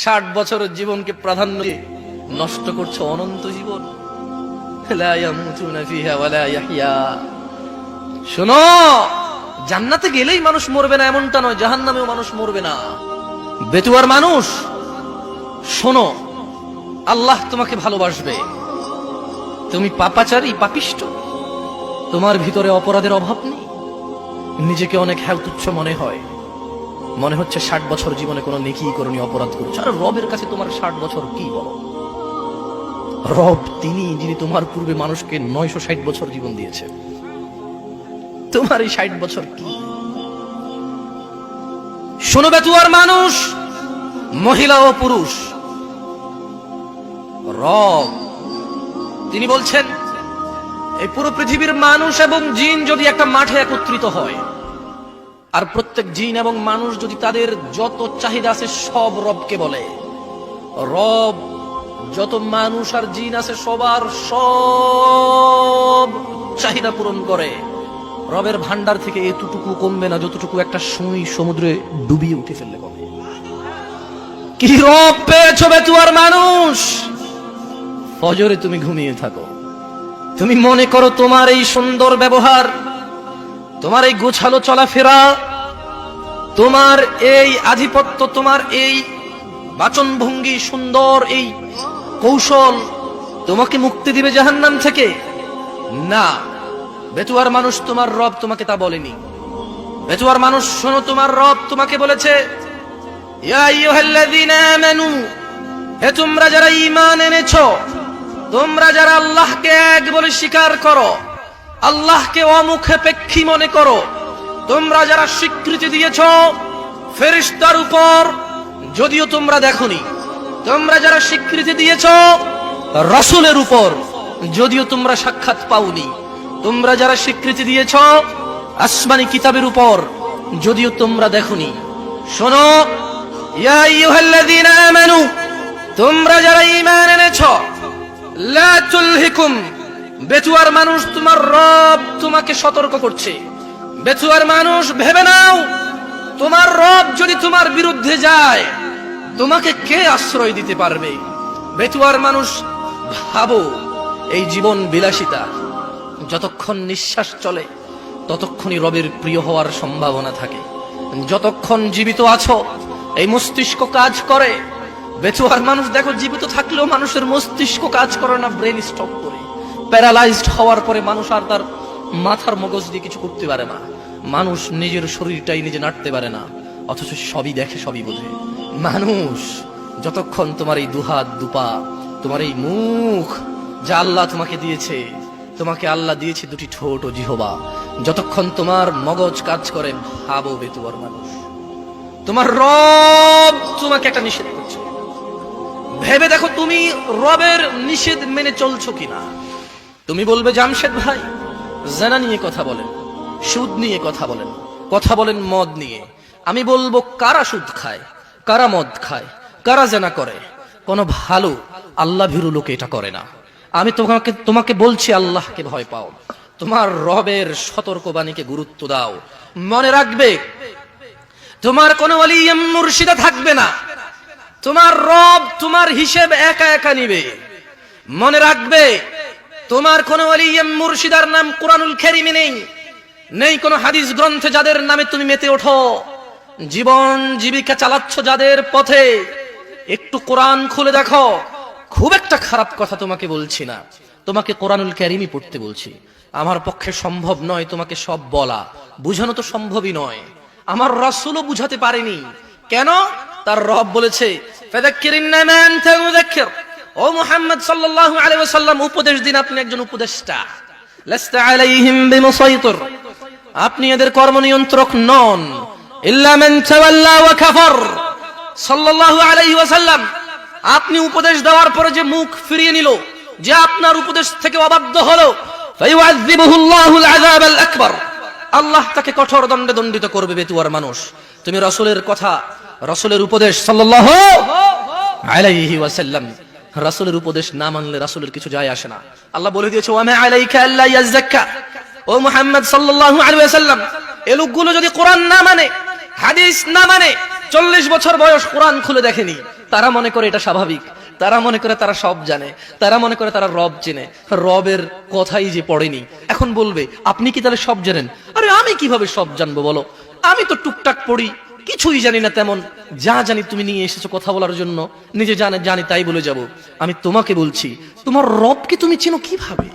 60 বছরের জীবনকে প্রাধান্য দিয়ে নষ্ট করছো অনন্ত জীবন। লা ইয়ামুতুনা ফিহা ওয়ালা ইয়াহইয়া। শোনো, জান্নাতে গেলেই মানুষ মরবে না এমনটা নয়, জাহান্নামেও মানুষ মরবে না। বেতুয়ার মানুষ, শোনো, আল্লাহ তোমাকে ভালোবাসবে। তুমি পাপাচারী, পাপিষ্ট, তোমার ভিতরে অপরাধের অভাব নেই, নিজেকে অনেক তুচ্ছ মনে হয়, মনে হচ্ছে 60 বছর জীবনে কোনো নেকি করনি, অপরাধ করছো। আর রবের কাছে তোমার 60 বছর কি বলো? রব তিনি যিনি তোমার পূর্বে মানুষকে 960 বছর জীবন দিয়েছে। তোমার এই 60 বছর কি? শোনো বেতুয়ার মানুষ, মহিলা ও পুরুষ, রব তিনি বলছেন এই পুরো পৃথিবীর মানুষ এবং জিন যদি একটা মাঠে একত্রিত হয়, আর প্রত্যেক জিন এবং মানুষ যদি তাদের যত চাহিদা আছে সব রবকে বলে, রব যত মানুষ আর জিন আছে সবার সব চাহিদা পূরণ করে, রবের ভান্ডার থেকে এতটুকু কমবে না যতটুকু একটা সুই সমুদ্রে ডুবিয়ে উঠে ফেললে কমে। কি রব পেয়েছো বেতুয়ার মানুষ? ফজরে তুমি ঘুমিয়ে থাকো, তুমি মনে করো তোমার এই সুন্দর ব্যবহার, তোমার এই গোছালো চলাফেরা, তোমার এই আধিপত্য, তোমার এই বাচন ভঙ্গি, সুন্দর এই কৌশল তোমাকে মুক্তি দিবে জাহান্নাম থেকে। না, বেতুয়ার মানুষ, তোমার রব তোমাকে তা বলেনি। বেতুয়ার মানুষ শোনো, তোমার রব তোমাকে বলেছে, ইয়া আইয়ুহাল্লাযীনা আমানু, হে তোমরা যারা ঈমান এনেছো, তোমরা যারা আল্লাহকে এক বলে স্বীকার করো, আল্লাহকে অমুখাপেক্ষী মনে করো, তোমরা যারা স্বীকৃতি দিয়েছো ফেরেশতার উপর যদিও তোমরা দেখোনি, তোমরা যারা স্বীকৃতি দিয়েছো রাসূলের উপর যদিও তোমরা সাক্ষাৎ পাওনি, তোমরা যারা স্বীকৃতি দিয়েছো আসমানি কিতাবের উপর যদিও তোমরা দেখোনি, শোনো, ইয়া আইয়ুহাল্লাযীনা আমানু, তোমরা যারা ঈমান এনেছো, লা তুলহিকুম, বেতুয়ার মানুষ তোমার রব তোমাকে সতর্ক করছে। বেতুয়ার মানুষ ভেবে নাও, তোমার রব যদি তোমার বিরুদ্ধে যায় তোমাকে কে আশ্রয় দিতে পারবে? বেতুয়ার মানুষ ভাবো, এই জীবন বিলাসিতা, যতক্ষণ নিঃশ্বাস চলে ততক্ষণই রবের প্রিয় হওয়ার সম্ভাবনা থাকে। যতক্ষণ জীবিত আছো এই মস্তিষ্ক কাজ করে। বেতুয়ার মানুষ দেখো, জীবিত থাকলেও মানুষের মস্তিষ্ক কাজ করে না, ব্রেন স্টপ করে। প্যারালাইজড হওয়ার পরে মানুষ আর তার মাথার মগজ দিয়ে কিছু করতে পারে না, মানুষ নিজের শরীরটাই নিজে নাড়তে পারে না, অথচ সবই দেখে, সবই বোঝে। মানুষ যতক্ষণ তোমার এই দুহাত দুপা, তোমার এই মুখ যা আল্লাহ তোমাকে দিয়েছে, তোমাকে আল্লাহ দিয়েছে দুটি ঠোঁট ও জিহবা, যতক্ষণ তোমার মগজ কাজ করে, ভাবো বেতুয়ার মানুষ, তোমার রব তোমাকে একটা নিষেধ করছে, ভেবে দেখো তুমি রবের নিষেধ মেনে চলছো কিনা। তুমি বলবে, জামশেদ ভাই জেনা নিয়ে কথা বলেন, সুদ নিয়ে কথা বলেন, কথা বলেন মদ নিয়ে। আমি বলবো, কারা সুদ খায়, কারা মদ খায়, কারা জেনা করে? কোন ভালো আল্লাহ ভীরু লোক এটা করে না। আমি তোমাকে বলছি, আল্লাহকে ভয় পাও, তোমার রবের সতর্কবাণীকে গুরুত্ব দাও। মনে রাখবে, তোমার কোন ওলি মুর্শিদা থাকবে না, তোমার রব তোমার হিসেব একা একা নিবে। মনে রাখবে, তোমার কোন ওলি মুর্শিদার নাম কুরআনুল কারীমে নেই, নেই কোন হাদিস গ্রন্থে যাদের নামে তুমি মেতে ওঠো, জীবন জীবিকা চালাচ্ছ যাদের পথে, একটু কোরআন খুলে দেখো। খুব একটা খারাপ কথা তোমাকে বলছি না, তোমাকে কুরআনুল কারীমই পড়তে বলছি। আমার পক্ষে সম্ভব নয় তোমাকে সব বলা, বুঝানো তো সম্ভবই নয়। আমার রাসূলও বুঝাতে পারেনি। কেন? তার রব বলেছে, ফাযাক্কিরিন্না মা আনতা মুযাক্কির, ও মুহাম্মদ সাল্লাল্লাহু আলাইহি ওয়াসাল্লাম উপদেশ দিন, আপনি একজন উপদেষ্টা। লাস্তা আলাইহিম বিমুসাইতির, আপনি এদের কর্ম নিয়ন্ত্রক নন। ইল্লা মান তাওয়াল্লা ওয়া কাফার, সাল্লাল্লাহু আলাইহি ওয়াসাল্লাম আপনি উপদেশ দেওয়ার পরে যে মুখ ফিরিয়ে নিল, যে আপনার উপদেশ থেকে অবাধ্য হলো, ফায়ুআযিবুহুল্লাহুল আযাবাল আকবার, আল্লাহ তাকে কঠোর দণ্ডে দণ্ডিত করবে। বেতুয়ার মানুষ, তুমি রাসূলের কথা, রাসূলের উপদেশ সাল্লাল্লাহু আলাইহি ওয়াসাল্লাম, রাসূলের উপদেশ না মানলে রাসূলের কিছু যায় আসে না। আল্লাহ বলে দিয়েছে, ওয়া মা আলাইকা আল্লা ইয়াযাক্কা, ও মুহাম্মদ সাল্লাল্লাহু আলাইহি ওয়াসাল্লাম, এই লোকগুলো যদি কোরআন না মানে, হাদিস না মানে, 40 বছর বয়স কোরআন খুলে দেখেনি, তারা মনে করে এটা স্বাভাবিক, তারা মনে করে তারা সব জানে, তারা মনে করে তারা রব চেনে, রবের কথাই যে পড়েনি। এখন বলবে আপনি কি তাহলে সব জানেন? আরে আমি কিভাবে সব জানবো বলো, আমি তো টুকটাক পড়ি, কিছুই জানি না তেমন। যা জানি তুমি নিয়ে এসেছো কথা বলার জন্য, নিজে জানি তাই বলে যাব। আমি তোমাকে বলছি, তোমার রবকে তুমি চেনো কিভাবে?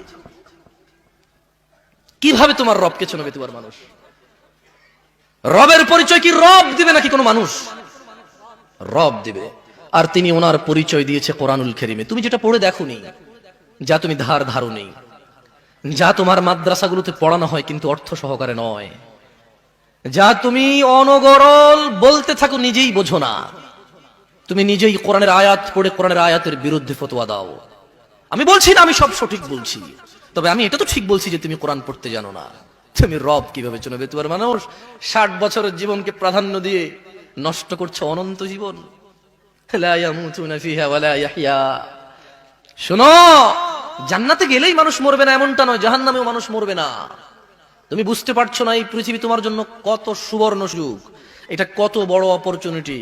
কিভাবে তোমার রবকে চেনবে তোমার মানুষ? রবের পরিচয় কি রব দিবে নাকি কোনো মানুষ? রব দিবে, আর তিনি ওনার পরিচয় দিয়েছে কোরআনুল কারীমে। তুমি যেটা পড়ে দেখোনি, যা তুমি ধারো নেই, যা তোমার মাদ্রাসাগুলোতে পড়ানো হয় কিন্তু অর্থ সহকারে নয়, যা তুমি অনগরল বলতে থাকো নিজেই বোঝো না, তুমি নিজেই কোরআনের আয়াত পড়ে কোরআনের আয়াতের বিরুদ্ধে ফতোয়া দাও। আমি বলছি না আমি সব সঠিক বলছি, তবে আমি এটা তো ঠিক বলছি যে তুমি কোরআন পড়তে জানো না। তুমি রব কিভাবে চিনবে তোমার মানুষ? 60 বছরের জীবনকে প্রাধান্য দিয়ে নষ্ট করছো অনন্ত জীবন। লা ইয়ামুতুনা ফিহা ওয়ালা ইয়াহইয়া। শোনো, জান্নাতে গেলেই মানুষ মরবে না এমনটা নয়, জাহান্নামেও মানুষ মরবে না। তুমি বুঝতে পারছো না এই পৃথিবী তোমার জন্য কত সুবর্ণ সুযোগ, এটা কত বড় অপরচুনিটি।